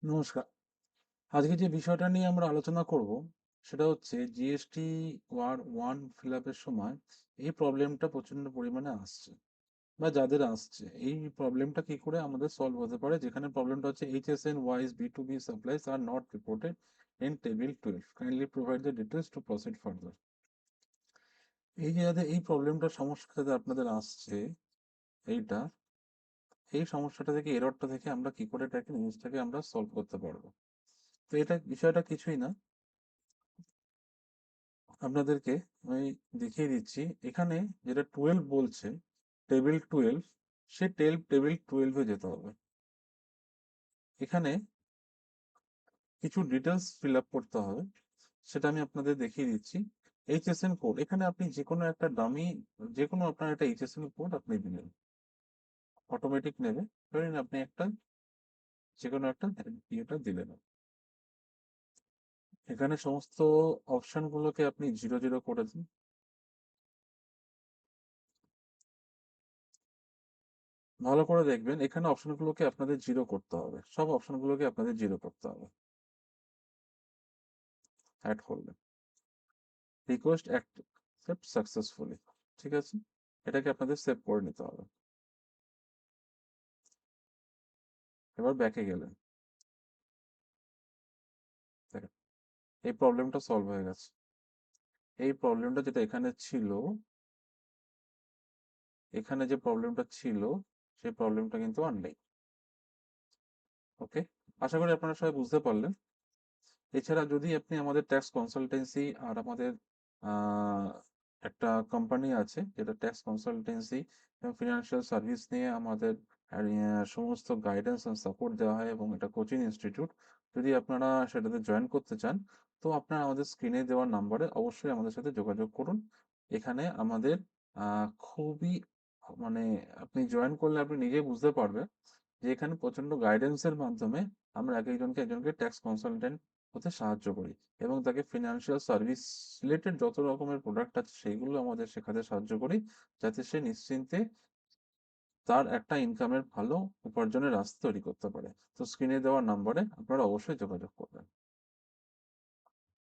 নমস্কার। আজকে যে বিষয়টা নিয়ে আমরা আলোচনা করব, সেটা হচ্ছে জিএসটি ওয়ান ফিল আপের সময় এই প্রবলেমটা প্রচণ্ড পরিমাণে আসছে বা যাদের আসছে, এই প্রবলেমটা কি করে আমাদের সলভ হতে পারে? যেখানে প্রবলেমটা হচ্ছে HSN wise B2B supplies are not reported in table 12, kindly provide the details two proceed further. এই যে যাদের এই প্রবলেমটার সমস্যা যাতে আপনাদের আসছে, এইটা এই সমস্যাটা থেকে, এররটা থেকে আমরা কি করে এটাকে জিনিসটাকে আমরা সলভ করতে পারবো? তো এটা বিষয়টা কিছুই না, আপনাদেরকে আমি দেখিয়ে দিচ্ছি। এখানে যেটা 12 বলছে, টেবিল 12, সে টেবিল 12-এ যেতে হবে। এখানে কিছু ডিটেলস ফিল আপ করতে হবে, সেটা আমি আপনাদের দেখিয়ে দিচ্ছি। HSN কোড, এখানে আপনি যে কোনো একটা ডামি, যে কোনো আপনার একটা HSN কোড আপনি দিলেন, অটোমেটিক নেবে। ধরেন আপনি একটা যে কোনো একটা ইয়েটা দিলেন, এখানে সমস্ত অপশনগুলোকে আপনি 00 করে দিন। ভালো করে দেখবেন, এখানে অপশনগুলোকে আপনাদের 0 করতে হবে, সব অপশনগুলোকে আপনাদের 0 করতে হবে। অ্যাড করলেন, রিকোয়েস্ট অ্যাকসেপ্ট সাকসেসফুলি, ঠিক আছে? এটাকে আপনাদের সেভ করে নিতে হবে। এবার ব্যাকে গেলেন, দেখেন এই প্রবলেমটা সলভ হয়ে গেছে। এই প্রবলেমটা যেটা এখানে ছিল, এখানে যে প্রবলেমটা ছিল, সেই প্রবলেমটা কিন্তু আর নেই। ওকে, আশা করি আপনারা সবাই বুঝতে পারলেন। এছাড়া যদি আপনি আমাদের ট্যাক্স কনসালটেন্সি আর আমাদের আহ, একটা কোম্পানি আছে যেটা ট্যাক্স কনসালটেন্সি এবং ফিনান্সিয়াল সার্ভিস নিয়ে আমাদের সমস্ত গাইডেন্স এন্ড সাপোর্ট দেওয়া হয়, এবং এটা কোচিং ইনস্টিটিউট, যদি আপনারা সেটাতে জয়েন করতে চান, তো আপনারা আমাদের স্ক্রিনে দেওয়া নাম্বারে অবশ্যই আমাদের সাথে যোগাযোগ করুন। এখানে আমাদের খুবই, মানে আপনি জয়েন করলে আপনি নিজেই বুঝতে পারবেন যে এখানে প্রচন্ড গাইডেন্সের মাধ্যমে আমরা এক একজনকে একজনকে ট্যাক্স কনসালটেন্ট হতে সাহায্য করি, এবং তাকে ফিনান্সিয়াল সার্ভিস রিলেটেড যত রকমের প্রোডাক্ট আছে সেইগুলো আমাদের শেখাতে সাহায্য করি, যাতে সে নিশ্চিন্তে তার একটা ইনকামের ভালো উপার্জনের রাস্তা তৈরি করতে পারে। তো স্ক্রিনে দেওয়া নাম্বারে আপনারা অবশ্যই যোগাযোগ করবেন।